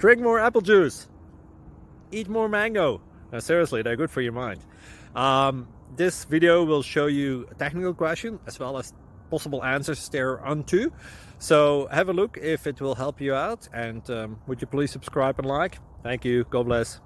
Drink more apple juice. Eat more mango. Seriously, they're good for your mind. This video will show you a technical question as well as possible answers thereunto. So have a look if it will help you out, and would you please subscribe and like? Thank you. God bless.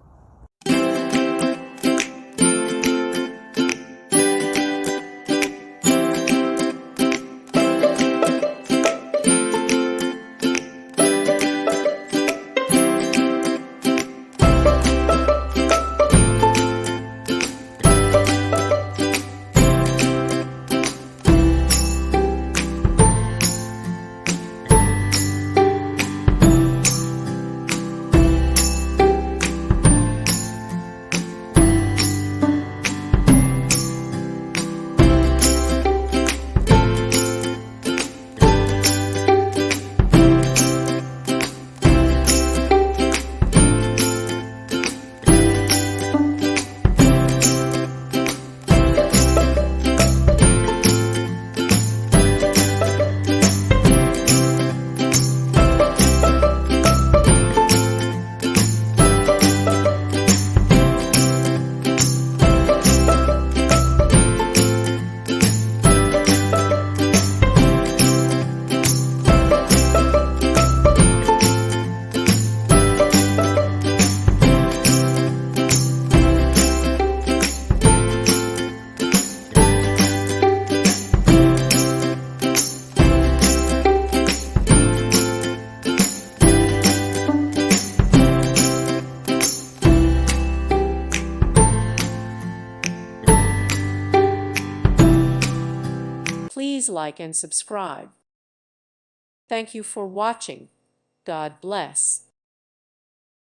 Please like and subscribe. Thank you for watching. God bless.